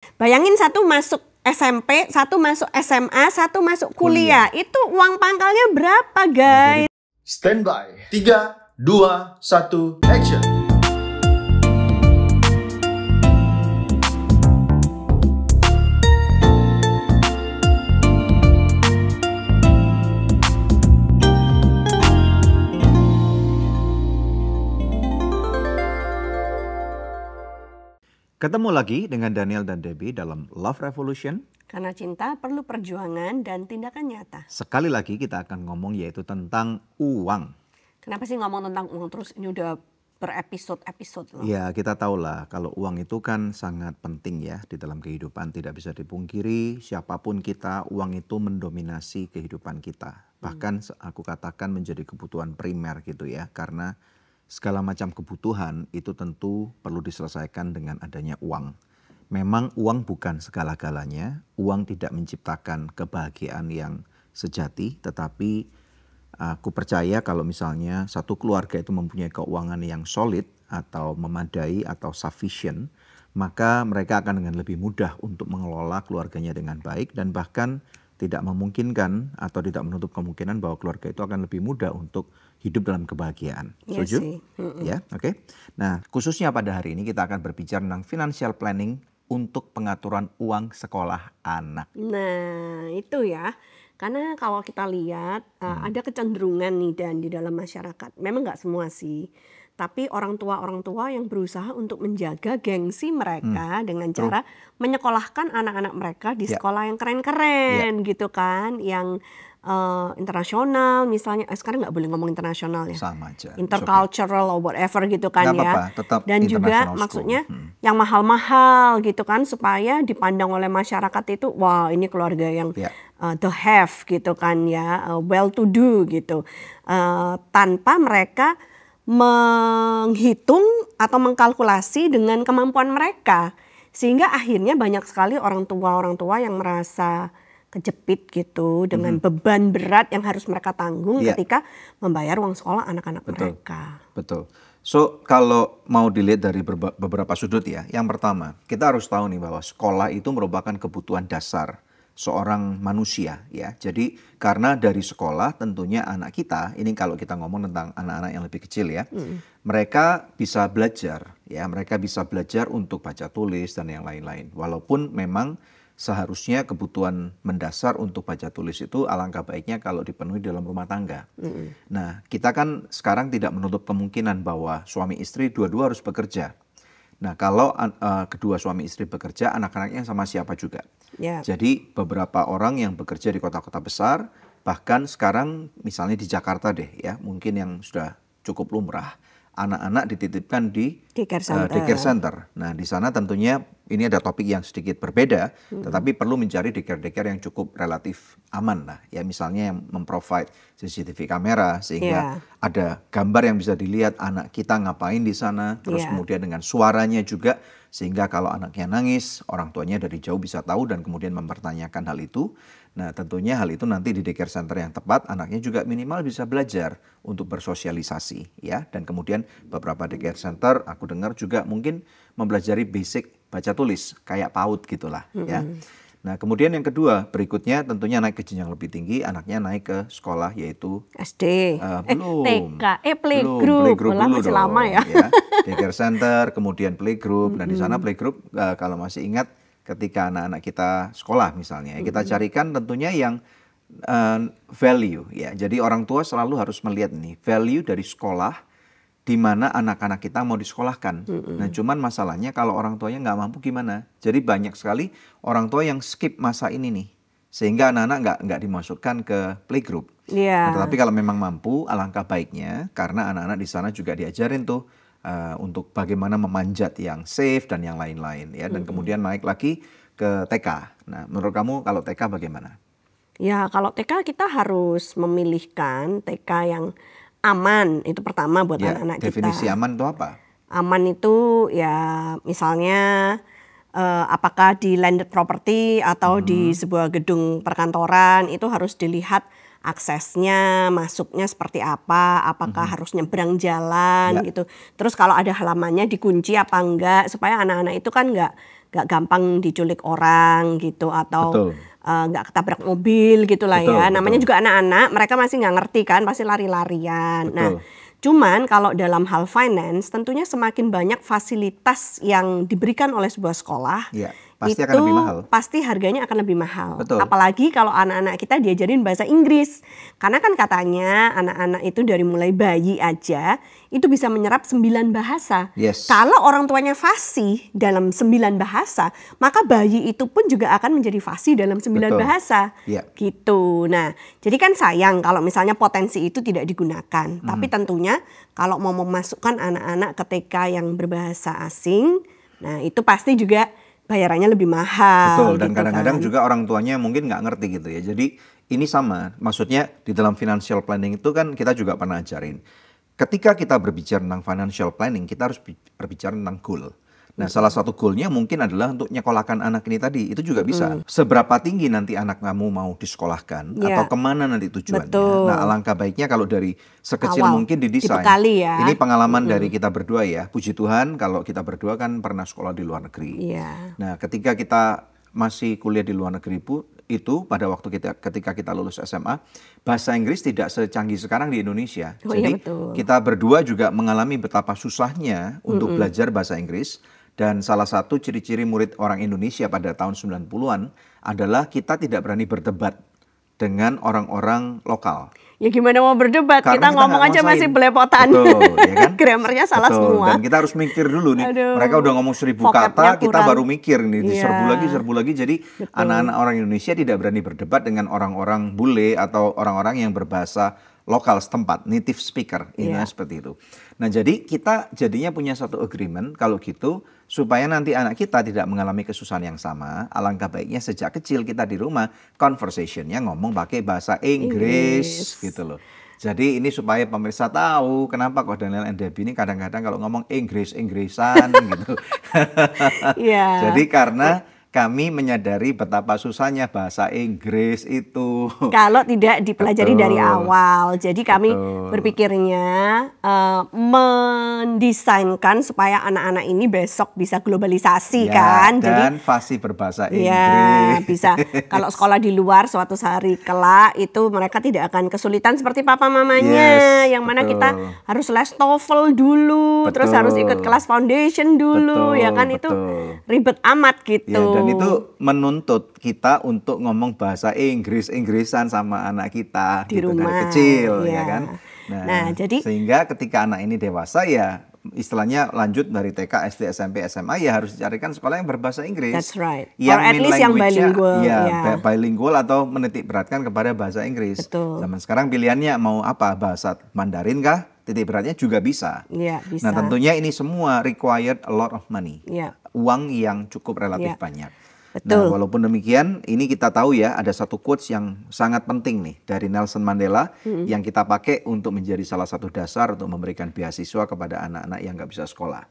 Bayangin satu masuk SMP, satu masuk SMA, satu masuk kuliah. Itu uang pangkalnya berapa, guys? Standby. 3, 2, 1, action. Ketemu lagi dengan Daniel dan Debbie dalam Love Revolution. Karena cinta perlu perjuangan dan tindakan nyata. Sekali lagi kita akan ngomong yaitu tentang uang. Kenapa sih ngomong tentang uang terus? Ini udah berepisode-episode loh. Ya, kita tahu lah kalau uang itu kan sangat penting ya di dalam kehidupan. Tidak bisa dipungkiri, siapapun kita, uang itu mendominasi kehidupan kita. Bahkan aku katakan menjadi kebutuhan primer gitu ya. Karena segala macam kebutuhan itu tentu perlu diselesaikan dengan adanya uang. Memang uang bukan segala-galanya, uang tidak menciptakan kebahagiaan yang sejati, tetapi aku percaya kalau misalnya satu keluarga itu mempunyai keuangan yang solid atau memadai atau sufficient, maka mereka akan dengan lebih mudah untuk mengelola keluarganya dengan baik dan bahkan tidak memungkinkan atau tidak menutup kemungkinan bahwa keluarga itu akan lebih mudah untuk hidup dalam kebahagiaan. Setuju? Ya, oke. Nah, khususnya pada hari ini kita akan berbicara tentang financial planning untuk pengaturan uang sekolah anak. Nah, itu ya. Karena kalau kita lihat ada kecenderungan nih dan di dalam masyarakat. Memang nggak semua sih. Tapi orang tua yang berusaha untuk menjaga gengsi mereka dengan cara menyekolahkan anak-anak mereka di sekolah yang keren-keren gitu kan. Yang internasional misalnya. Sekarang nggak boleh ngomong internasional ya. Sama aja. Intercultural or whatever gitu kan Nggak ya. apa-apa, tetap Dan juga maksudnya yang mahal-mahal gitu kan. Supaya dipandang oleh masyarakat itu wah ini keluarga yang the have gitu kan ya. Well to do gitu. Tanpa mereka menghitung atau mengkalkulasi dengan kemampuan mereka. Sehingga akhirnya banyak sekali orang tua yang merasa kejepit gitu dengan beban berat yang harus mereka tanggung ketika membayar uang sekolah anak-anak mereka. Betul. So kalau mau dilihat dari beberapa sudut ya. Yang pertama kita harus tahu nih bahwa sekolah itu merupakan kebutuhan dasar seorang manusia ya. Jadi karena dari sekolah tentunya anak kita, ini kalau kita ngomong tentang anak-anak yang lebih kecil ya, mereka bisa belajar ya, mereka bisa belajar untuk baca tulis dan yang lain-lain. Walaupun memang seharusnya kebutuhan mendasar untuk baca tulis itu alangkah baiknya kalau dipenuhi dalam rumah tangga. Nah, kita kan sekarang tidak menutup kemungkinan bahwa suami istri dua-dua harus bekerja. Nah, kalau kedua suami istri bekerja, anak-anaknya sama siapa juga. Jadi beberapa orang yang bekerja di kota-kota besar, bahkan sekarang misalnya di Jakarta deh ya, mungkin yang sudah cukup lumrah, anak-anak dititipkan di daycare center. Nah, di sana tentunya ini ada topik yang sedikit berbeda, tetapi perlu mencari daycare yang cukup relatif aman lah. Ya, misalnya yang memprovide CCTV kamera sehingga ada gambar yang bisa dilihat anak kita ngapain di sana, terus kemudian dengan suaranya juga sehingga kalau anaknya nangis, orang tuanya dari jauh bisa tahu dan kemudian mempertanyakan hal itu. Nah, tentunya hal itu nanti di daycare center yang tepat, anaknya juga minimal bisa belajar untuk bersosialisasi ya. Dan kemudian beberapa daycare center aku dengar juga mungkin mempelajari basic baca tulis kayak PAUD gitulah ya. Nah, kemudian yang kedua berikutnya tentunya naik ke jenjang lebih tinggi, anaknya naik ke sekolah yaitu SD, belum, TK, playgroup dulu masih lama ya. Daycare center, kemudian playgroup. Nah, di sana playgroup kalau masih ingat ketika anak-anak kita sekolah misalnya, kita carikan tentunya yang value ya. Jadi orang tua selalu harus melihat nih value dari sekolah di mana anak-anak kita mau disekolahkan. Nah, cuman masalahnya kalau orang tuanya nggak mampu gimana? Jadi banyak sekali orang tua yang skip masa ini nih, sehingga anak-anak nggak dimasukkan ke playgroup. Nah, tetapi kalau memang mampu, alangkah baiknya karena anak-anak di sana juga diajarin tuh untuk bagaimana memanjat yang safe dan yang lain-lain ya. Dan kemudian naik lagi ke TK. Nah, menurut kamu kalau TK bagaimana? Ya, kalau TK kita harus memilihkan TK yang aman, itu pertama buat anak-anak kita. Definisi aman itu apa? Aman itu ya misalnya apakah di landed property atau di sebuah gedung perkantoran itu harus dilihat aksesnya, masuknya seperti apa, apakah harus nyebrang jalan gitu. Terus kalau ada halamannya dikunci apa enggak, supaya anak-anak itu kan nggak gampang diculik orang gitu atau Betul. nggak ketabrak mobil gitulah Betul, ya. Namanya betul. juga anak-anak, mereka masih nggak ngerti kan, pasti lari-larian. Nah, Betul. cuman kalau dalam hal finance, tentunya semakin banyak fasilitas yang diberikan oleh sebuah sekolah, Iya, pasti akan lebih mahal. pasti harganya akan lebih mahal. Betul. Apalagi kalau anak-anak kita diajarin bahasa Inggris. Karena kan katanya anak-anak itu dari mulai bayi aja itu bisa menyerap 9 bahasa. Yes. Kalau orang tuanya fasih dalam 9 bahasa, maka bayi itu pun juga akan menjadi fasih dalam 9 Betul. bahasa. Iya. Gitu. Nah, jadi kan sayang kalau misalnya potensi itu tidak digunakan. Tapi tentunya kalau mau memasukkan anak-anak TK yang berbahasa asing, nah itu pasti juga bayarannya lebih mahal. Betul, dan gitu kadang-kadang kan. juga orang tuanya mungkin nggak ngerti gitu ya. Jadi ini sama, maksudnya di dalam financial planning itu kan kita juga pernah ajarin. Ketika kita berbicara tentang financial planning, kita harus berbicara tentang goal. Nah, salah satu goalnya mungkin adalah untuk nyekolahkan anak ini tadi. Itu juga bisa. Seberapa tinggi nanti anak kamu mau disekolahkan Ya. atau kemana nanti tujuannya. Betul. Nah, alangkah baiknya kalau dari sekecil Awal, mungkin didesain. dibekali ya. Ini pengalaman dari kita berdua ya. Puji Tuhan kalau kita berdua kan pernah sekolah di luar negeri. Iya. Nah, ketika kita masih kuliah di luar negeri itu pada waktu ketika kita lulus SMA, bahasa Inggris tidak secanggih sekarang di Indonesia. Oh, iya, Jadi betul. kita berdua juga mengalami betapa susahnya untuk belajar bahasa Inggris. Dan salah satu ciri-ciri murid orang Indonesia pada tahun 90-an adalah kita tidak berani berdebat dengan orang-orang lokal. Ya gimana mau berdebat, Karena kita ngomong nggak aja nguasain. masih belepotan. Betul, ya kan? Grammarnya salah Betul. semua. Dan kita harus mikir dulu nih. Aduh. Mereka udah ngomong 1000 Vocabnya kata, kita kurang. baru mikir nih. Diserbu Iya. lagi, serbu lagi. Jadi anak-anak orang Indonesia tidak berani berdebat dengan orang-orang bule atau orang-orang yang berbahasa lokal setempat, native speaker. Iya. Seperti itu. Nah, jadi kita jadinya punya satu agreement kalau gitu supaya nanti anak kita tidak mengalami kesusahan yang sama. Alangkah baiknya sejak kecil kita di rumah conversationnya ngomong pakai bahasa Inggris gitu loh. Jadi ini supaya pemirsa tahu kenapa kok Daniel and Debbie ini kadang-kadang kalau ngomong Inggrisan gitu. Iya. Jadi karena kami menyadari betapa susahnya bahasa Inggris itu. Kalau tidak dipelajari Betul. dari awal. Jadi kami Betul. berpikirnya mendesainkan supaya anak-anak ini besok bisa globalisasi Ya, kan. dan fasih berbahasa Ya, Inggris. bisa. Kalau sekolah di luar suatu hari kelak itu mereka tidak akan kesulitan seperti papa mamanya. Yes, yang mana betul. kita harus les TOEFL dulu, terus harus ikut kelas foundation dulu, Betul, ya kan itu betul. ribet amat gitu. Ya, dan itu menuntut kita untuk ngomong bahasa Inggrisan sama anak kita Di gitu, rumah, dari kecil ya. ya kan. Nah, jadi sehingga ketika anak ini dewasa ya istilahnya lanjut dari TK, SD, SMP, SMA ya harus dicarikan sekolah yang berbahasa Inggris. That's right. Yang Or at main least yang language-nya, bilingual, ya, ya. bilingual atau menitik beratkan kepada bahasa Inggris. Betul. Zaman sekarang pilihannya mau apa? Bahasa Mandarin kah? Titik beratnya juga bisa. Iya, bisa. Nah, tentunya ini semua required a lot of money. Iya. Uang yang cukup relatif Iya. banyak. Betul. Nah, walaupun demikian, ini kita tahu ya ada satu quotes yang sangat penting nih dari Nelson Mandela yang kita pakai untuk menjadi salah satu dasar untuk memberikan beasiswa kepada anak-anak yang nggak bisa sekolah.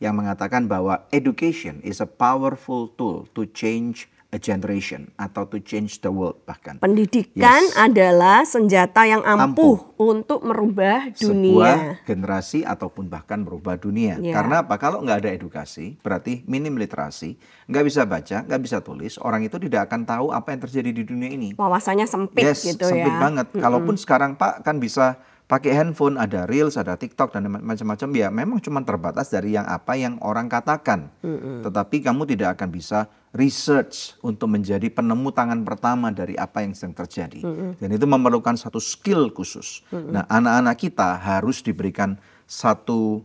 Yang mengatakan bahwa education is a powerful tool to change a generation atau to change the world bahkan. Pendidikan Yes. adalah senjata yang ampuh untuk merubah dunia. Sebuah generasi ataupun bahkan merubah dunia. Ya. Karena apa? Kalau nggak ada edukasi, berarti minim literasi, nggak bisa baca, nggak bisa tulis, orang itu tidak akan tahu apa yang terjadi di dunia ini. Wawasannya sempit Yes, gitu sempit ya. banget. Kalaupun sekarang Pak kan bisa pakai handphone, ada Reels, ada TikTok dan macam-macam, ya memang cuma terbatas dari yang apa yang orang katakan. Tetapi kamu tidak akan bisa research untuk menjadi penemu tangan pertama dari apa yang sedang terjadi. Dan itu memerlukan satu skill khusus. Nah, anak-anak kita harus diberikan satu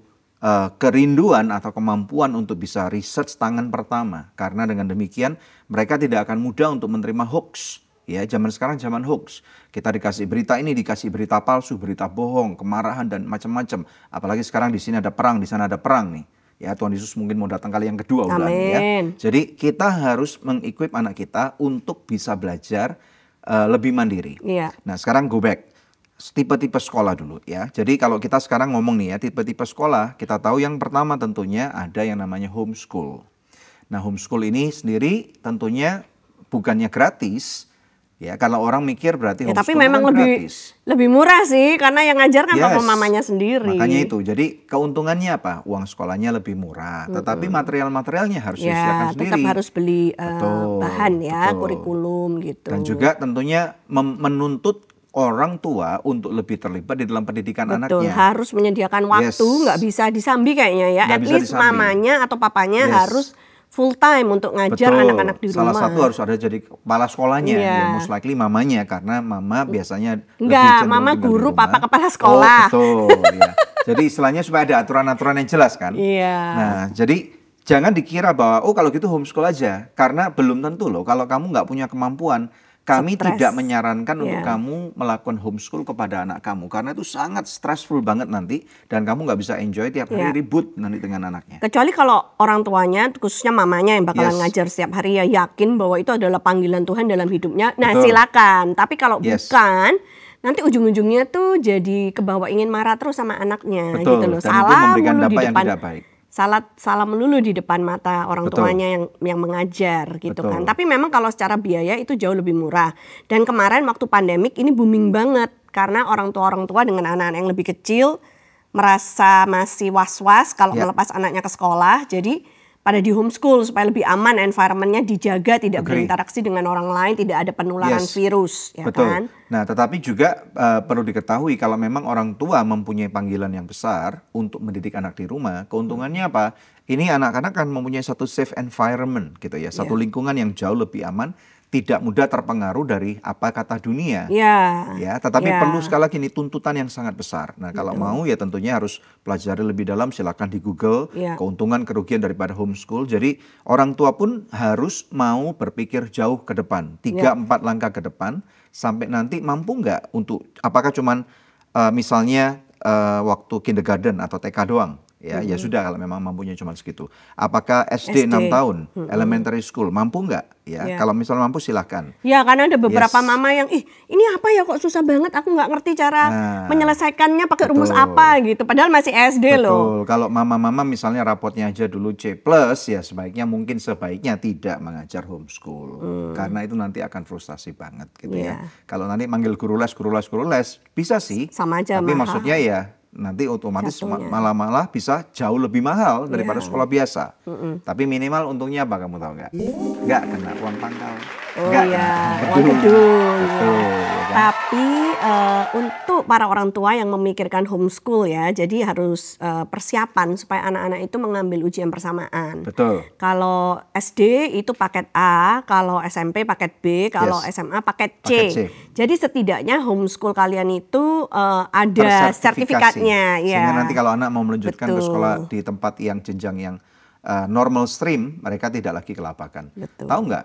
kerinduan atau kemampuan untuk bisa research tangan pertama. Karena dengan demikian mereka tidak akan mudah untuk menerima hoax. Ya, zaman sekarang zaman hoax. Kita dikasih berita ini, dikasih berita palsu, berita bohong, kemarahan dan macam-macam. Apalagi sekarang di sini ada perang, di sana ada perang nih. Ya, Tuhan Yesus mungkin mau datang kali yang kedua udah nih ya. Jadi kita harus mengequip anak kita untuk bisa belajar lebih mandiri. Iya. Nah, sekarang go back. Tipe-tipe sekolah dulu ya. Jadi kalau kita sekarang ngomong nih ya, tipe-tipe sekolah, kita tahu yang pertama tentunya ada yang namanya homeschool. Nah, homeschool ini sendiri tentunya bukannya gratis, Ya, kalau orang mikir berarti Ya, tapi homeschool memang kan lebih gratis. murah sih karena yang ngajar kan papa Yes. mamanya sendiri. Makanya itu. Jadi keuntungannya apa? Uang sekolahnya lebih murah, tetapi material-materialnya harus disediakan Ya, sendiri. tetap harus beli Betul, bahan ya, betul. kurikulum gitu. Dan juga tentunya menuntut orang tua untuk lebih terlibat di dalam pendidikan Betul, anaknya. harus menyediakan waktu, Yes. nggak bisa disambi kayaknya ya. Nggak At bisa least disambi. mamanya atau papanya Yes. harus full time untuk ngajar Betul. anak-anak di rumah. Salah satu harus ada jadi kepala sekolahnya, Iya. ya most likely mamanya, karena mama biasanya lebih Enggak, cenderung mama tinggal di guru, rumah. papa kepala sekolah. Oh, betul. Ya. Jadi istilahnya supaya ada aturan-aturan yang jelas kan. Iya. Nah, jadi jangan dikira bahwa oh kalau gitu homeschool aja, karena belum tentu loh. Kalau kamu nggak punya kemampuan, kami Stres. tidak menyarankan untuk Iya. kamu melakukan homeschool kepada anak kamu, karena itu sangat stressful banget nanti, dan kamu nggak bisa enjoy tiap hari Iya. ribut nanti dengan anaknya. Kecuali kalau orang tuanya, khususnya mamanya yang bakalan Yes. ngajar setiap hari ya yakin bahwa itu adalah panggilan Tuhan dalam hidupnya. Nah, Betul. silakan. Tapi kalau Yes. bukan, nanti ujung-ujungnya tuh jadi kebawa ingin marah terus sama anaknya Betul, gitu loh. dan itu Salah memberikan mulu di dampak yang depan. tidak baik. Salah melulu di depan mata orang Betul. tuanya yang mengajar gitu Betul. kan. Tapi memang kalau secara biaya itu jauh lebih murah. Dan kemarin waktu pandemik ini booming banget karena orang tua dengan anak-anak yang lebih kecil merasa masih was-was kalau Ya. melepas anaknya ke sekolah. Jadi pada di homeschool supaya lebih aman, environmentnya dijaga, tidak Agree. berinteraksi dengan orang lain, tidak ada penularan Yes. virus, ya Betul. kan? Nah, tetapi juga perlu diketahui kalau memang orang tua mempunyai panggilan yang besar untuk mendidik anak di rumah, keuntungannya apa? Ini anak-anak kan mempunyai satu safe environment gitu ya, satu lingkungan yang jauh lebih aman, tidak mudah terpengaruh dari apa kata dunia. Ya. Ya, tetapi Ya. perlu sekali lagi ini tuntutan yang sangat besar. Nah, kalau mau ya tentunya harus pelajari lebih dalam, silakan di Google Ya. keuntungan kerugian daripada homeschool. Jadi orang tua pun harus mau berpikir jauh ke depan, 3-4 langkah ke depan, sampai nanti mampu nggak untuk apakah cuman misalnya waktu kindergarten atau TK doang. Ya, ya sudah kalau memang mampunya cuma segitu. Apakah SD 6 tahun, elementary school, mampu nggak? Ya, Ya. kalau misalnya mampu silakan. Ya, karena ada beberapa Yes. mama yang, ini apa ya kok susah banget, aku nggak ngerti cara Nah, menyelesaikannya pakai rumus betul. apa gitu. Padahal masih SD loh. Betul, kalau mama-mama misalnya rapotnya aja dulu C+, ya sebaiknya tidak mengajar homeschool. Karena itu nanti akan frustasi banget gitu ya. Iya. Kalau nanti manggil guru les, bisa sih. Sama aja Tapi mahal. maksudnya ya nanti otomatis Jatuhnya. malah bisa jauh lebih mahal daripada sekolah biasa. Tapi minimal untungnya apa kamu tahu nggak? Nggak kena uang pangkal. Oh Nggak ya, kena uang gedung. Betul, ya kan? Tapi untuk para orang tua yang memikirkan homeschool ya, jadi harus persiapan supaya anak-anak itu mengambil ujian persamaan. Betul. Kalau SD itu paket A, kalau SMP paket B, kalau Yes. SMA paket C. Paket C. Jadi setidaknya homeschool kalian itu ada sertifikatnya. Ya. Sehingga nanti kalau anak mau melanjutkan ke Betul. sekolah di tempat yang jenjang yang normal stream, mereka tidak lagi kelapakan. Betul. Tahu nggak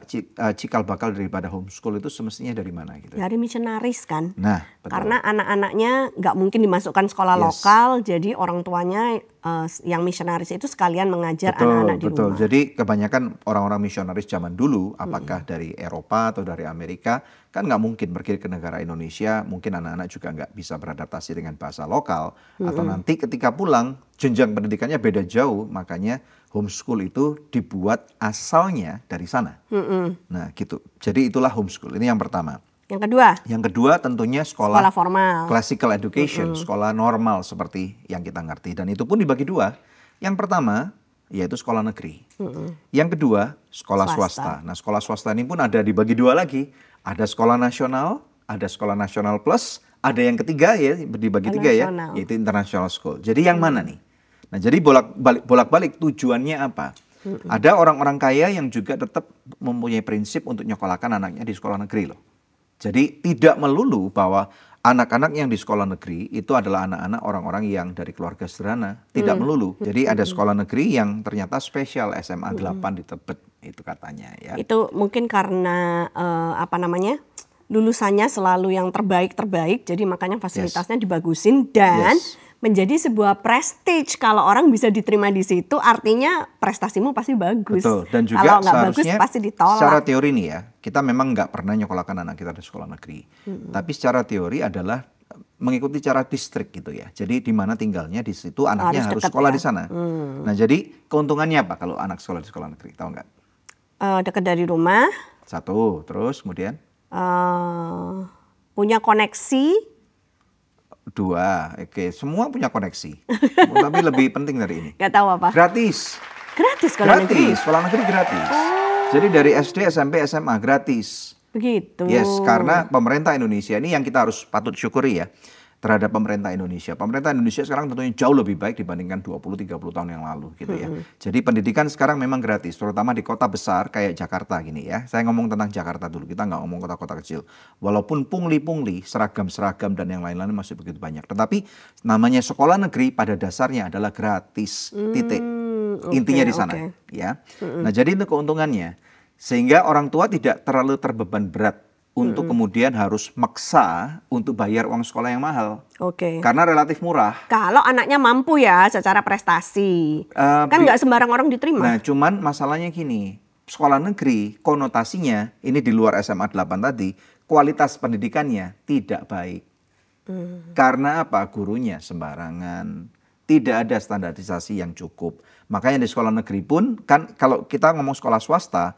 cikal bakal daripada homeschool itu semestinya dari mana gitu? Dari misionaris kan. Nah, betul. Karena anak-anaknya nggak mungkin dimasukkan sekolah Yes. lokal, jadi orang tuanya yang misionaris itu sekalian mengajar anak-anak di Betul. rumah. Jadi kebanyakan orang-orang misionaris zaman dulu, apakah dari Eropa atau dari Amerika, kan nggak mungkin pergi ke negara Indonesia, mungkin anak-anak juga nggak bisa beradaptasi dengan bahasa lokal, atau nanti ketika pulang, jenjang pendidikannya beda jauh, makanya homeschool itu dibuat asalnya dari sana. Nah gitu, jadi itulah homeschool, ini yang pertama. Yang kedua tentunya Sekolah formal. classical education, sekolah normal seperti yang kita ngerti. Dan itu pun dibagi dua. Yang pertama yaitu sekolah negeri. Yang kedua sekolah swasta. Nah sekolah swasta ini pun ada dibagi dua lagi. Ada sekolah nasional, ada sekolah nasional plus, ada yang ketiga ya dibagi tiga ya, yaitu international school. Jadi yang mana nih? Nah jadi bolak-balik tujuannya apa? Ada orang-orang kaya yang juga tetap mempunyai prinsip untuk nyekolahkan anaknya di sekolah negeri loh. Jadi tidak melulu bahwa anak-anak yang di sekolah negeri itu adalah anak-anak orang-orang yang dari keluarga sederhana. Tidak melulu. Jadi ada sekolah negeri yang ternyata spesial SMA 8 di Tebet itu katanya ya. Itu mungkin karena lulusannya selalu yang terbaik, jadi makanya fasilitasnya dibagusin dan menjadi sebuah prestige. Kalau orang bisa diterima di situ, artinya prestasimu pasti bagus. Betul. Dan juga kalau nggak bagus seharusnya pasti ditolak. secara teori nih ya, kita memang nggak pernah nyekolahkan anak kita di sekolah negeri. Tapi secara teori adalah mengikuti cara distrik gitu ya. Jadi di mana tinggalnya di situ anaknya harus sekolah di sana. Nah jadi keuntungannya apa kalau anak sekolah di sekolah negeri? Tahu nggak? Dekat dari rumah. Satu, terus kemudian? punya koneksi. 2, oke. Semua punya koneksi. Tapi lebih penting dari ini. Gak tahu apa. Gratis. Gratis sekolah negeri? Sekolah negeri gratis. Jadi dari SD, SMP, SMA gratis. Begitu. Yes, karena pemerintah Indonesia ini yang kita harus patut syukuri ya terhadap pemerintah Indonesia. Pemerintah Indonesia sekarang tentunya jauh lebih baik dibandingkan 20-30 tahun yang lalu gitu ya. Jadi pendidikan sekarang memang gratis, terutama di kota besar kayak Jakarta gini ya. Saya ngomong tentang Jakarta dulu, kita nggak ngomong kota-kota kecil. Walaupun pungli-pungli, seragam-seragam dan yang lain-lain masih begitu banyak. Tetapi namanya sekolah negeri pada dasarnya adalah gratis, titik. Intinya di sana ya. Nah jadi itu keuntungannya. Sehingga orang tua tidak terlalu terbeban berat untuk kemudian harus maksa untuk bayar uang sekolah yang mahal. Karena relatif murah. Kalau anaknya mampu ya secara prestasi. Kan nggak sembarang orang diterima. Nah cuman masalahnya gini. Sekolah negeri konotasinya ini di luar SMA 8 tadi. Kualitas pendidikannya tidak baik. Karena apa? Gurunya sembarangan. Tidak ada standarisasi yang cukup. Makanya di sekolah negeri pun kan kalau kita ngomong sekolah swasta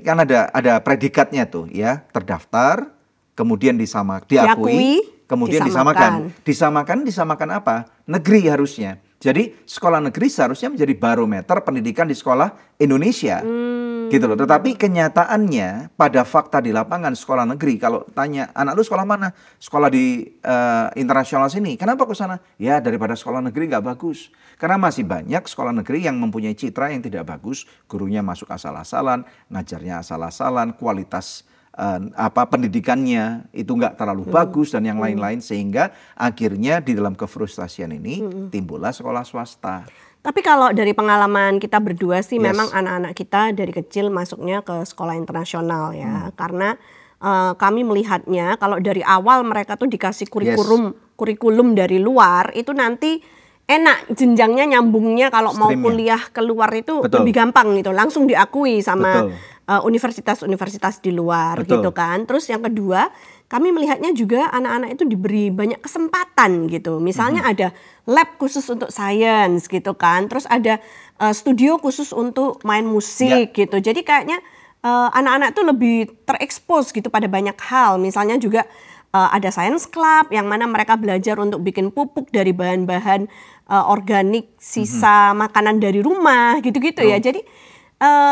kan ada predikatnya tuh ya, terdaftar, kemudian diakui, kemudian disamakan apa? Negeri harusnya. Jadi sekolah negeri seharusnya menjadi barometer pendidikan di sekolah Indonesia. Gitu loh. Tetapi kenyataannya pada fakta di lapangan sekolah negeri, kalau tanya anak lu sekolah mana? Sekolah di internasional sini. Kenapa ke sana? Ya daripada sekolah negeri nggak bagus. Karena masih banyak sekolah negeri yang mempunyai citra yang tidak bagus, gurunya masuk asal-asalan, ngajarnya asal-asalan, kualitas pendidikannya itu nggak terlalu bagus dan yang lain-lain, sehingga akhirnya di dalam kefrustasian ini timbullah sekolah swasta. Tapi kalau dari pengalaman kita berdua sih memang anak-anak kita dari kecil masuknya ke sekolah internasional ya, karena kami melihatnya kalau dari awal mereka tuh dikasih kurikulum dari luar itu nanti enak jenjangnya nyambungnya kalau mau kuliah keluar itu lebih gampang gitu, langsung diakui sama universitas-universitas di luar gitu kan. Terus yang kedua, kami melihatnya juga anak-anak itu diberi banyak kesempatan gitu. Misalnya ada lab khusus untuk sains gitu kan. Terus ada studio khusus untuk main musik gitu. Jadi kayaknya anak-anak itu lebih terekspos gitu pada banyak hal. Misalnya juga ada science club yang mana mereka belajar untuk bikin pupuk dari bahan-bahan organik sisa makanan dari rumah gitu-gitu ya. Jadi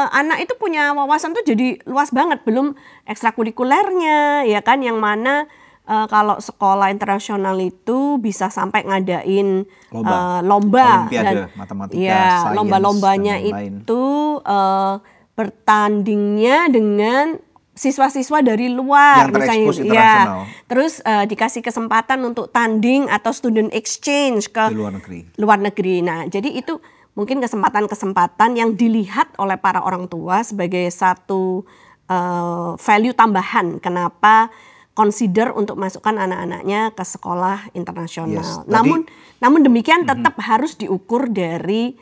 anak itu punya wawasan tuh jadi luas banget, belum ekstrakurikulernya ya kan, yang mana kalau sekolah internasional itu bisa sampai ngadain lomba Olimpiade, dan matematika, sains, lomba-lombanya dan lain-lain. itu bertandingnya dengan siswa-siswa dari luar, yang terekspos internasional. Terus dikasih kesempatan untuk tanding atau student exchange ke luar negeri. Nah, jadi itu mungkin kesempatan-kesempatan yang dilihat oleh para orang tua sebagai satu value tambahan kenapa consider untuk masukkan anak-anaknya ke sekolah internasional. Namun demikian tetap harus diukur dari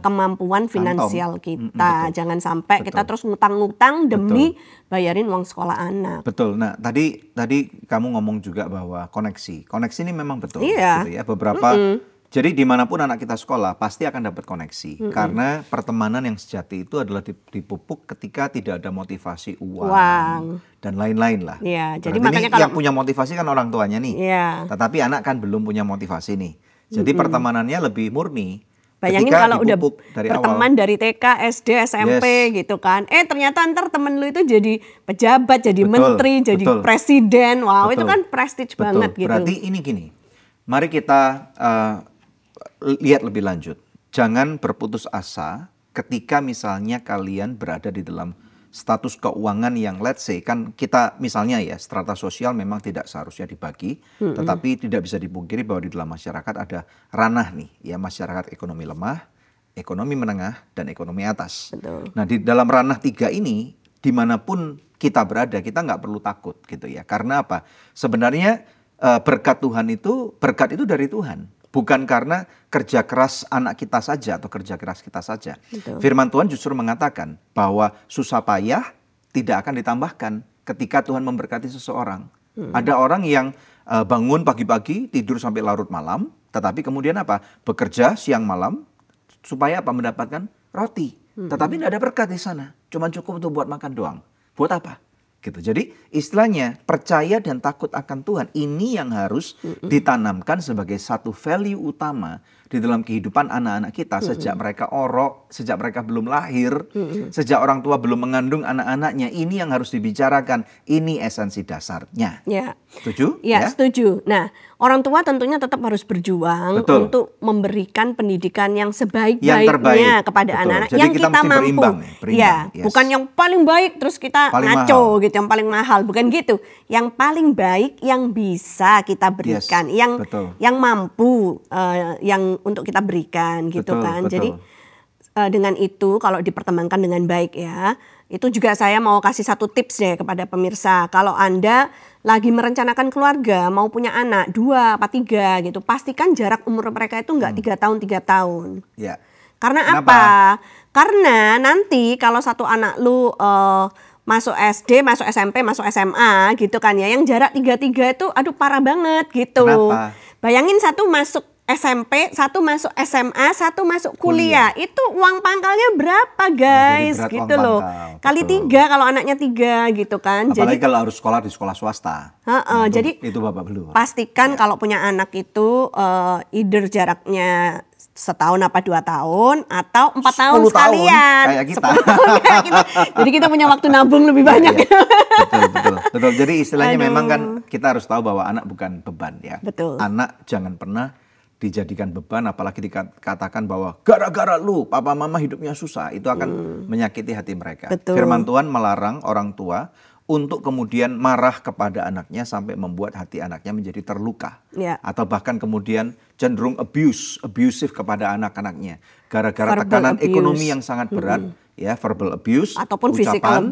kemampuan finansial kita. Jangan sampai kita terus ngutang-ngutang demi bayarin uang sekolah anak. Betul. Nah, tadi kamu ngomong juga bahwa koneksi ini memang betul. Gitu ya. Beberapa jadi dimanapun anak kita sekolah pasti akan dapat koneksi. Karena pertemanan yang sejati itu adalah dipupuk ketika tidak ada motivasi uang dan lain-lain lah. Jadi makanya kalau yang punya motivasi kan orang tuanya nih. Tetapi anak kan belum punya motivasi nih. Jadi pertemanannya lebih murni. Bayangin kalau udah berteman dari TK, SD, SMP gitu kan. Ternyata ntar temen lu itu jadi pejabat, jadi menteri, jadi presiden. Wow, itu kan prestige banget gitu. Berarti ini gini. Mari kita lihat lebih lanjut. Jangan berputus asa ketika misalnya kalian berada di dalam status keuangan yang let's say kan kita misalnya ya strata sosial memang tidak seharusnya dibagi, tetapi tidak bisa dipungkiri bahwa di dalam masyarakat ada ranah nih ya, masyarakat ekonomi lemah, ekonomi menengah, dan ekonomi atas. Nah di dalam ranah 3 ini dimanapun kita berada kita nggak perlu takut gitu ya, karena apa? Sebenarnya berkat itu dari Tuhan. Bukan karena kerja keras anak kita saja atau kerja keras kita saja. Firman Tuhan justru mengatakan bahwa susah payah tidak akan ditambahkan ketika Tuhan memberkati seseorang. Ada orang yang bangun pagi-pagi, tidur sampai larut malam, tetapi kemudian apa? Bekerja siang malam supaya apa? Mendapatkan roti. Tetapi tidak ada berkat di sana. Cuma cukup untuk buat makan doang. Buat apa? gitu. Jadi istilahnya percaya dan takut akan Tuhan ini yang harus ditanamkan sebagai satu value utama di dalam kehidupan anak-anak kita sejak mereka orok, sejak mereka belum lahir, sejak orang tua belum mengandung anak-anaknya. Ini yang harus dibicarakan. Ini esensi dasarnya. Ya. Setuju? Ya, setuju. Nah, orang tua tentunya tetap harus berjuang untuk memberikan pendidikan yang sebaik-baiknya kepada anak-anak yang kita mampu. Ya, bukan yang paling baik terus kita ngaco gitu, yang paling mahal, bukan gitu. Yang paling baik yang bisa kita berikan, yang mampu, yang untuk kita berikan gitu kan. Jadi dengan itu kalau dipertimbangkan dengan baik ya, itu juga saya mau kasih satu tips deh kepada pemirsa. Kalau Anda lagi merencanakan keluarga, mau punya anak 2 apa 3 gitu, pastikan jarak umur mereka itu enggak 3 tahun 3 tahun. Ya. Karena apa? Karena nanti kalau satu anak lu masuk SD, masuk SMP, masuk SMA gitu kan ya, yang jarak 3 itu aduh parah banget gitu. Kenapa? Bayangin satu masuk SMP, satu masuk SMA, satu masuk kuliah. Itu uang pangkalnya berapa guys? Gitu loh. Kali 3 kalau anaknya 3 gitu kan. Apalagi kalau harus sekolah di sekolah swasta. Jadi itu Bapak belum. Pastikan kalau punya anak itu either jaraknya setahun apa 2 tahun atau 4 tahun sekalian. Kayak kita. Kayak kita. Jadi kita punya waktu nabung lebih banyak. Betul. Jadi istilahnya memang kan kita harus tahu bahwa anak bukan beban ya. Betul. Anak jangan pernah dijadikan beban, apalagi dikatakan bahwa gara-gara lu papa mama hidupnya susah, itu akan menyakiti hati mereka. Betul. Firman Tuhan melarang orang tua untuk kemudian marah kepada anaknya sampai membuat hati anaknya menjadi terluka. Atau bahkan kemudian cenderung abusive kepada anak-anaknya. Gara-gara tekanan ekonomi yang sangat berat, ya, verbal abuse, ataupun ucapan,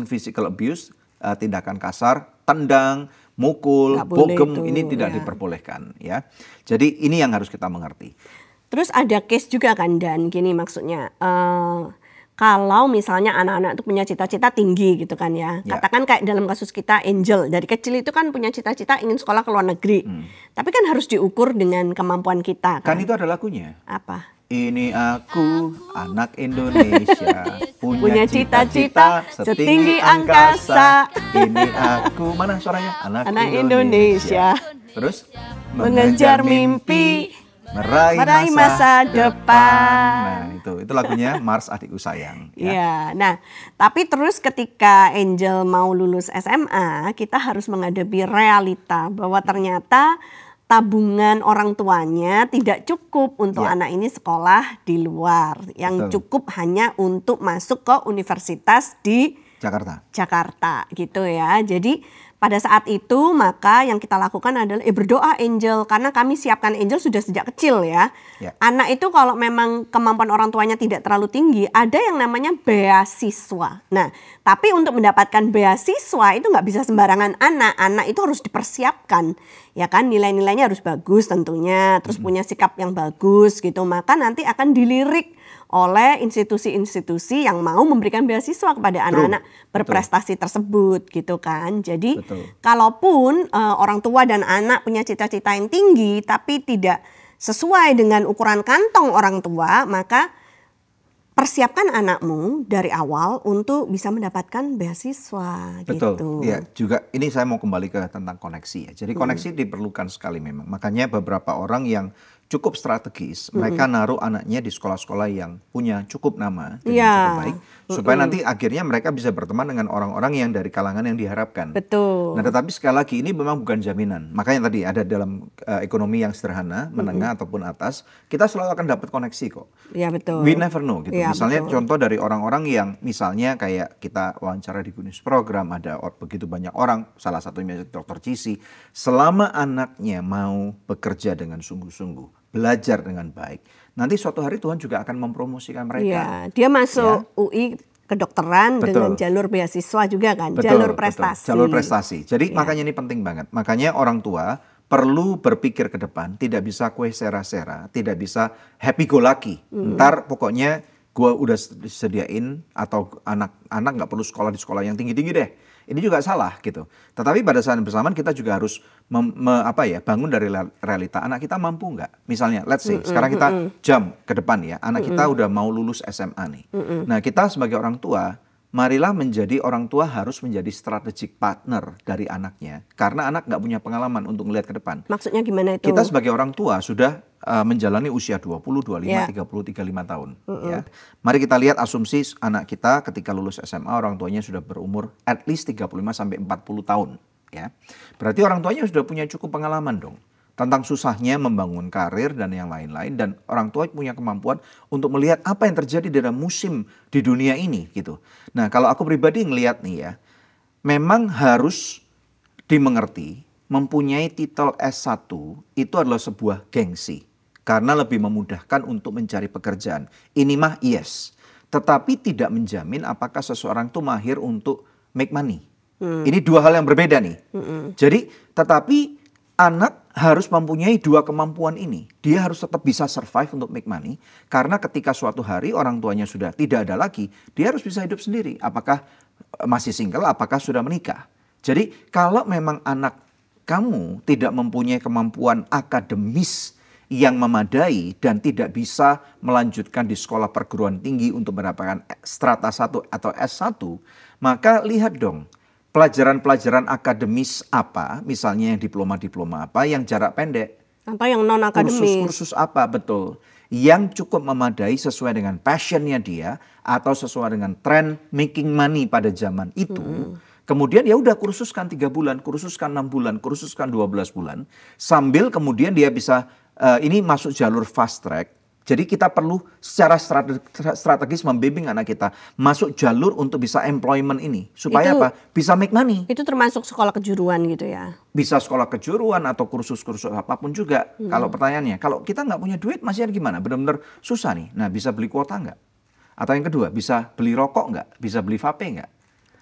physical abuse, tindakan kasar, tendang, mukul, bogem, ini tidak diperbolehkan ya. Jadi ini yang harus kita mengerti. Terus ada case juga kan Dan, gini maksudnya. Kalau misalnya anak-anak itu punya cita-cita tinggi gitu kan ya. Katakan kayak dalam kasus kita Angel, dari kecil itu kan punya cita-cita ingin sekolah ke luar negeri. Tapi kan harus diukur dengan kemampuan kita kan. Kan itu ada lagunya. Apa? Ini aku anak Indonesia, punya cita-cita setinggi angkasa. Ini aku, mana suaranya? Anak Indonesia. Terus mengejar mimpi, meraih masa depan. Nah itu lagunya Mars Adikku Sayang. Ya. Nah tapi terus ketika Angel mau lulus SMA, kita harus menghadapi realita bahwa ternyata tabungan orang tuanya tidak cukup untuk anak ini sekolah di luar. Yang cukup hanya untuk masuk ke universitas di Jakarta gitu ya. Jadi pada saat itu maka yang kita lakukan adalah berdoa Angel, karena kami siapkan Angel sudah sejak kecil ya. Anak itu kalau memang kemampuan orang tuanya tidak terlalu tinggi, ada yang namanya beasiswa. Nah, tapi untuk mendapatkan beasiswa itu nggak bisa sembarangan anak itu harus dipersiapkan. Ya kan, nilai-nilainya harus bagus tentunya, terus punya sikap yang bagus gitu. Maka nanti akan dilirik oleh institusi-institusi yang mau memberikan beasiswa kepada anak-anak berprestasi tersebut gitu kan. Jadi kalaupun orang tua dan anak punya cita-cita yang tinggi tapi tidak sesuai dengan ukuran kantong orang tua, maka persiapkan anakmu dari awal untuk bisa mendapatkan beasiswa. Betul. Gitu. Ya, juga ini saya mau kembali ke tentang koneksi ya. Jadi koneksi diperlukan sekali memang. Makanya beberapa orang yang cukup strategis, mereka naruh anaknya di sekolah-sekolah yang punya cukup nama dan cukup baik, supaya nanti akhirnya mereka bisa berteman dengan orang-orang yang dari kalangan yang diharapkan. Betul. Nah, tetapi sekali lagi ini memang bukan jaminan. Makanya tadi ada dalam ekonomi yang sederhana, menengah ataupun atas, kita selalu akan dapat koneksi kok. Iya betul. We never know gitu. Ya, misalnya contoh dari orang-orang yang misalnya kayak kita wawancara di Goodnews Program, ada begitu banyak orang, salah satunya Dr. Cici, selama anaknya mau bekerja dengan sungguh-sungguh, belajar dengan baik, nanti suatu hari Tuhan juga akan mempromosikan mereka. Iya, dia masuk UI kedokteran dengan jalur beasiswa juga kan, jalur prestasi. Jalur prestasi. Jadi makanya ini penting banget. Makanya orang tua perlu berpikir ke depan, tidak bisa kue sera-sera, tidak bisa happy go lucky. Ntar pokoknya gue udah sediain atau anak-anak nggak perlu sekolah di sekolah yang tinggi-tinggi deh. Ini juga salah gitu. Tetapi pada saat bersamaan kita juga harus bangun dari realita. Anak kita mampu nggak? Misalnya, let's say sekarang kita jam ke depan ya. Anak kita udah mau lulus SMA nih. Nah kita sebagai orang tua marilah menjadi orang tua harus menjadi strategic partner dari anaknya. Karena anak nggak punya pengalaman untuk melihat ke depan. Maksudnya gimana itu? Kita sebagai orang tua sudah menjalani usia 20, 25, 30, 35 tahun. Ya. Mari kita lihat asumsi anak kita ketika lulus SMA orang tuanya sudah berumur at least 35 sampai 40 tahun. Ya. Berarti orang tuanya sudah punya cukup pengalaman dong. Tentang susahnya membangun karir dan yang lain-lain. Dan orang tua punya kemampuan untuk melihat apa yang terjadi dalam musim di dunia ini gitu. Nah kalau aku pribadi ngelihat nih ya, memang harus dimengerti mempunyai titel S1 itu adalah sebuah gengsi. Karena lebih memudahkan untuk mencari pekerjaan. Ini mah yes. Tetapi tidak menjamin apakah seseorang itu mahir untuk make money. Ini dua hal yang berbeda nih. Jadi tetapi anak harus mempunyai dua kemampuan ini. Dia harus tetap bisa survive untuk make money. Karena ketika suatu hari orang tuanya sudah tidak ada lagi, dia harus bisa hidup sendiri. Apakah masih single, apakah sudah menikah. Jadi kalau memang anak kamu tidak mempunyai kemampuan akademis yang memadai dan tidak bisa melanjutkan di sekolah perguruan tinggi untuk mendapatkan strata 1 atau S1, maka lihat dong. Pelajaran-pelajaran akademis apa, misalnya yang diploma-diploma apa, yang jarak pendek. Atau yang non-akademis. Kursus-kursus apa, betul. Yang cukup memadai sesuai dengan passionnya dia, atau sesuai dengan tren making money pada zaman itu. Kemudian ya udah kursuskan 3 bulan, kursuskan 6 bulan, kursuskan 12 bulan. Sambil kemudian dia bisa, ini masuk jalur fast track. Jadi kita perlu secara strategis membimbing anak kita masuk jalur untuk bisa employment ini. Supaya apa? Bisa make money. Itu termasuk sekolah kejuruan gitu ya? Bisa sekolah kejuruan atau kursus-kursus apapun juga. Kalau pertanyaannya, kalau kita nggak punya duit masih gimana? Benar-benar susah nih. Nah bisa beli kuota nggak? Atau yang kedua, bisa beli rokok nggak? Bisa beli vape nggak?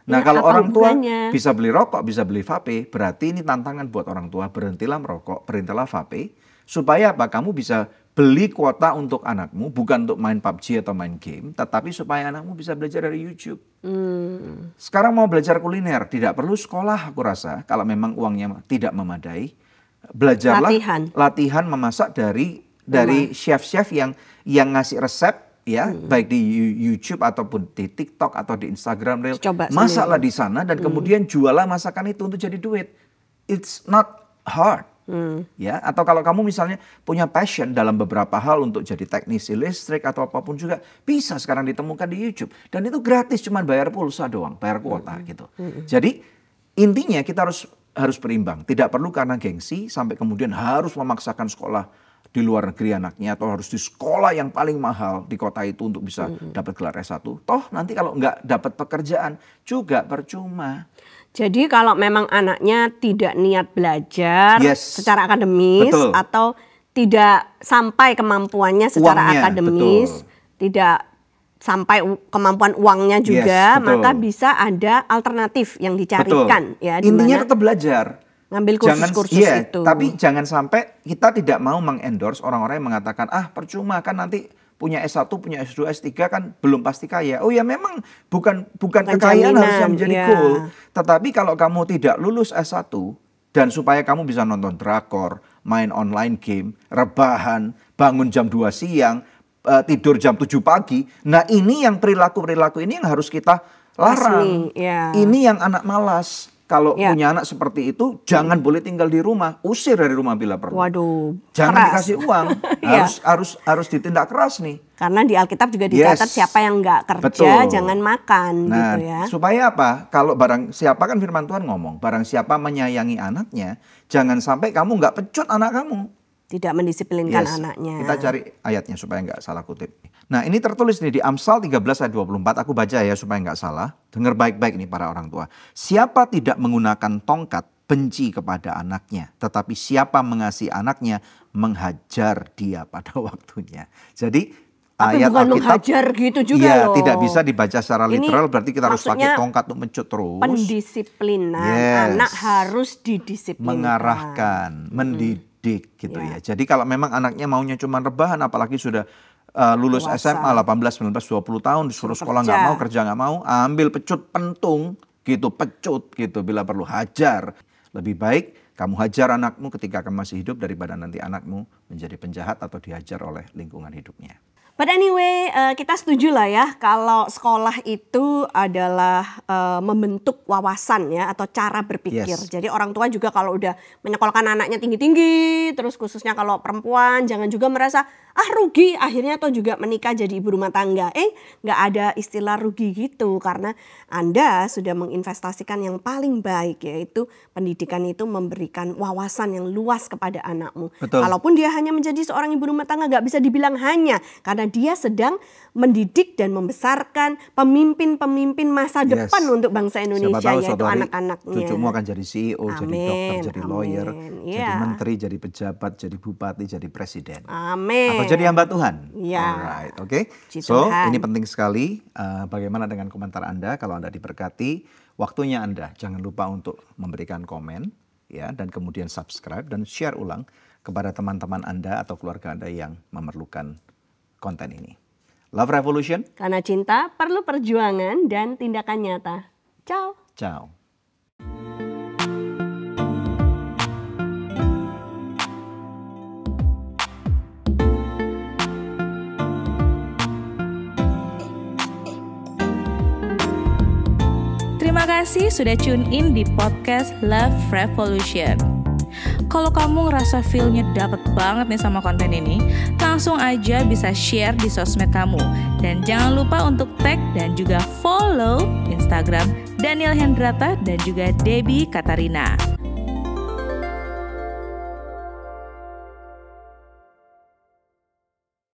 Nah kalau orang tua bisa beli rokok, bisa beli vape, berarti ini tantangan buat orang tua. Berhentilah merokok, berhentilah vape. Supaya apa? Kamu bisa beli kuota untuk anakmu, bukan untuk main PUBG atau main game, tetapi supaya anakmu bisa belajar dari YouTube. Sekarang mau belajar kuliner, tidak perlu sekolah aku rasa, kalau memang uangnya tidak memadai. Belajarlah latihan memasak dari chef-chef yang ngasih resep, ya, baik di YouTube ataupun di TikTok atau di Instagram Reel. Masaklah di sana dan kemudian jualah masakan itu untuk jadi duit. It's not hard. Ya, atau kalau kamu misalnya punya passion dalam beberapa hal untuk jadi teknisi listrik atau apapun juga bisa sekarang ditemukan di YouTube dan itu gratis, cuman bayar pulsa doang, bayar kuota gitu. Jadi intinya kita harus berimbang, tidak perlu karena gengsi sampai kemudian harus memaksakan sekolah di luar negeri anaknya atau harus di sekolah yang paling mahal di kota itu untuk bisa dapat gelar S1. Toh nanti kalau nggak dapat pekerjaan juga percuma. Jadi kalau memang anaknya tidak niat belajar secara akademis atau tidak sampai kemampuannya secara akademis, tidak sampai kemampuan uangnya juga, maka bisa ada alternatif yang dicarikan. Ya, intinya tetap belajar. Ngambil kursus-kursus itu. Tapi jangan sampai kita tidak mau mengendorse orang-orang yang mengatakan, percuma kan nanti punya S1, punya S2, S3 kan belum pasti kaya. Oh ya memang bukan kekayaan harusnya menjadi goal. Tetapi kalau kamu tidak lulus S1 dan supaya kamu bisa nonton drakor, main online game, rebahan, bangun jam 2 siang, tidur jam 7 pagi. Nah ini yang perilaku-perilaku ini yang harus kita larang. Ini yang anak malas. Kalau punya anak seperti itu, jangan boleh tinggal di rumah, usir dari rumah bila perlu. Waduh, jangan dikasih uang, harus ditindak keras nih. Karena di Alkitab juga dicatat siapa yang nggak kerja, jangan makan, gitu ya. Supaya apa? Kalau barang siapa kan firman Tuhan ngomong, barang siapa menyayangi anaknya, jangan sampai kamu nggak pecut anak kamu. Tidak mendisiplinkan anaknya. Kita cari ayatnya supaya nggak salah kutip. Nah ini tertulis nih di Amsal 13 ayat 24. Aku baca ya supaya nggak salah. Dengar baik-baik nih para orang tua. Siapa tidak menggunakan tongkat benci kepada anaknya. Tetapi siapa mengasihi anaknya menghajar dia pada waktunya. Jadi ayat bukan menghajar gitu juga loh. Tidak bisa dibaca secara literal. Berarti kita harus pakai tongkat untuk mencut terus. Pendisiplinan. Anak harus didisiplinkan. Mengarahkan, mendidik gitu ya. Jadi kalau memang anaknya maunya cuma rebahan apalagi sudah lulus SMA 18, 19, 20 tahun disuruh sekolah nggak mau, kerja nggak mau, ambil pecut pentung gitu, pecut gitu, bila perlu hajar. Lebih baik kamu hajar anakmu ketika kamu masih hidup daripada nanti anakmu menjadi penjahat atau dihajar oleh lingkungan hidupnya. But anyway, kita setuju lah ya kalau sekolah itu adalah membentuk wawasan ya atau cara berpikir. Yes. Jadi orang tua juga kalau udah menyekolahkan anaknya tinggi-tinggi, terus khususnya kalau perempuan jangan juga merasa rugi akhirnya atau juga menikah jadi ibu rumah tangga. Nggak ada istilah rugi gitu karena Anda sudah menginvestasikan yang paling baik, yaitu pendidikan itu memberikan wawasan yang luas kepada anakmu. Betul. Kalaupun dia hanya menjadi seorang ibu rumah tangga nggak bisa dibilang hanya karena dia sedang mendidik dan membesarkan pemimpin-pemimpin masa depan untuk bangsa Indonesia, yaitu anak-anaknya. Cucumu akan jadi CEO, jadi dokter, jadi lawyer, jadi Yeah. menteri, jadi pejabat, jadi bupati, jadi presiden. Amin. Atau jadi hamba Tuhan. Ya. Alright, oke. Puji So, Tuhan. ini penting sekali. Bagaimana dengan komentar Anda? Kalau Anda diberkati, waktunya Anda jangan lupa untuk memberikan komen, ya, dan kemudian subscribe dan share ulang kepada teman-teman Anda atau keluarga Anda yang memerlukan konten ini. Love Revolution. Karena cinta perlu perjuangan dan tindakan nyata. Ciao. Ciao. Terima kasih sudah tune in di podcast Love Revolution. Kalau kamu ngerasa feel-nya dapet banget nih sama konten ini, langsung aja bisa share di sosmed kamu. Dan jangan lupa untuk tag dan juga follow Instagram Daniel Hendrata dan juga Debbie Katarina.